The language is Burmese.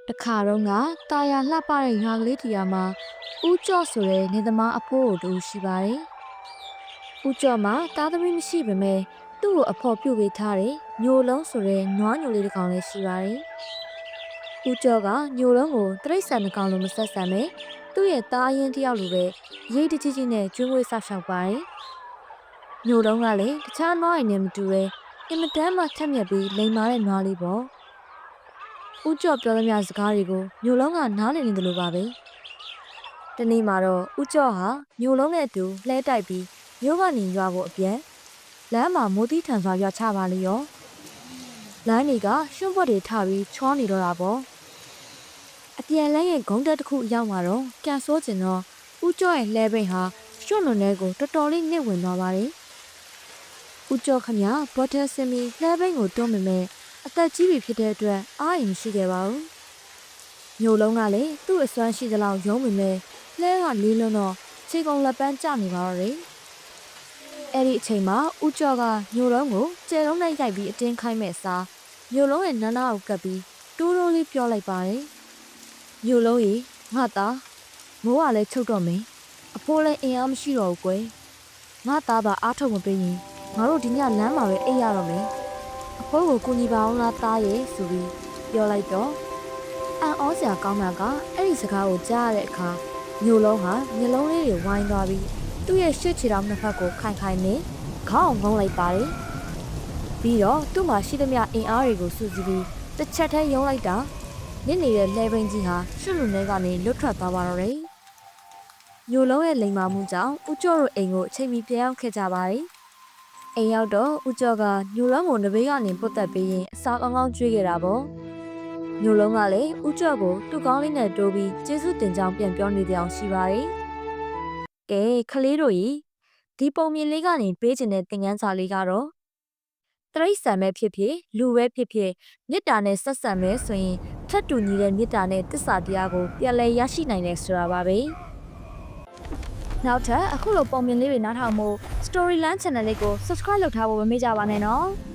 တခါတော့ကတာယာလှပတဲ့ရွာကလေးတရာမှာဦးကျော့ဆိုတဲ့နေသမားအဖိုးတို့ရှိပါတယ်။ဦးကျော့မှာသားသမီးမရှိပေမဲ့သူ့ကိုအဖော်ပြုတ်ပေးထားတဲ့ညိုလုံးဆိုတဲ့နွားညိုလေးတစ်ကောင်လည်းရှိပါတယ်။ဦးကျော့ကညိုလုံးကိုတရိတ်ဆန်တစ်ကောင်လိုမဆက်ဆံပဲသူ့ရဲ့သားအရင်တယောက်လိုပဲရိတ်တကြီးကြီးနဲ့ကျွေးမွေးဆောက်ရှောက်ပါတယ်။ညိုလုံးကလည်းတခြားနွားအိမ်နဲ့မတူပဲအင်မတန်မှထက်မြက်ပြီးလိမ်မာတဲ့နွားလေးပေါ့။ဦးကျော်ပြောသမျှစကားတွေကိုညိုလုံးကနားလည်နေတယ်လို့ပါပဲ။တနေ့မှာတော့ဦးကျော်ဟာညိုလုံးနဲ့အတူလှဲတိုက်ပြီးမြို့ကနေရွာဖို့အပြန်လမ်းမှာမိုးသီးထန်စွာရွာချပါလေရော။လမ်းတွေကရွှွန့်ပွက်တွေထပြီးချောနေတော့တာပေါ့။အပြန်လမ်းရဲ့ဂုံးတက်တစ်ခုရောက်မှာတော့ကန်ဆိုးကျင်တော့ဦးကျော်ရဲ့လှဲပိန်ဟာရွှွန့်လွန်ထဲကိုတော်တော်လေးနစ်ဝင်သွားပါတယ်။ဦးကျော်ခမဘော်တယ်စင်မီလှဲပိန်ကိုတွန်းမိမဲ့အသက်ကြီးပြီဖြစ်တဲ့အတွက်အားရင်မရှိခဲ့ပါဘူး။ညိုလုံးကလည်းသူ့အစွမ်းရှိသလောက်ရုံးမိမဲ့လှဲကလေးလုံးတော့ခြေကုံလက်ပန်းကျနေပါတော့တယ်။အဲ့ဒီအချိန်မှာဦးကျော်ကညိုလုံးကိုကျဲလုံးနဲ့ရိုက်ပြီးအတင်းခိုင်းမဲ့စားညိုလုံးရဲ့နန်းနာကိုကပ်ပြီးတိုးတိုးလေးပြောလိုက်ပါတယ်။ညိုလုံးကြီးငါသားမိုးကလည်းချုပ်တော့မယ်။အဖိုးလည်းအင်အားမရှိတော့ဘူးကွယ်။ငါသားပါအားထုတ်မပေးရင်ငါတို့ဒီညလမ်းမှာပဲအိပ်ရတော့မယ်။အဖိုးကိုကူညီပါအောင်လားသားရဲ့ဆိုပြီးပြောလိုက်တော့အန်ဩစရာကောင်းတာကအဲ့ဒီစကားကိုကြားရတဲ့အခါညိုလုံးဟာမျက်လုံးလေးတွေဝိုင်းသွားပြီးသူ့ရဲ့ရှစ်ချီတော်နှစ်ဖက်ကိုခိုင်ခိုင်နဲ့ခေါင်းငုံလိုက်ပါတယ်ပြီးတော့သူ့မှာရှိသမျှအင်အားတွေကိုစုစည်းပြီးတစ်ချက်တည်းယုံလိုက်တာနစ်နေတဲ့လှဲပိန်ကြီးဟာရွှွလူထဲကနေလွတ်ထွက်သွားပါတော့တယ်ညိုလုံးရဲ့လိမ်မာမှုကြောင့်ဦးကျော်တို့အိမ်ကိုအချိန်မီပြန်ရောက်ခဲ့ကြပါတယ်အိမ်ရောက်တော့ဦးကျော်ကညိုလုံးကိုနဘေးကနေပုတ်တက်ပြီးရင်အစာကောင်းကောင်းကျွေးခဲ့တာပေါ့ညိုလုံးကလည်းဦးကျော်ကိုသူ့ကောင်းလေးနဲ့တိုးပြီးကျေးဇူးတင်ကြောင်းပြန်ပြောနေတဲ့အကြောင်းရှိပါတယ်ကဲခလေးတို့ကြီးဒီပုံမြင်လေးကနေပေးချင်တဲ့သင်ခန်းစာလေးကတော့တရိတ်ဆန်ပဲဖြစ်ဖြစ်လူပဲဖြစ်ဖြစ်မေတ္တာနဲ့ဆက်ဆံမဲဆိုရင်ထပ်တူညီတဲ့မေတ္တာနဲ့တစ္ဆာတရားကိုပြန်လည်ရရှိနိုင်တယ်ဆိုတာပါပဲနောက်ထပ်အခုလိုပုံမြင်လေးတွေနားထောင်ဖို့ Storyland Channel လေးကို Subscribe လုပ်ထားဖို့မမေ့ကြပါနဲ့နော်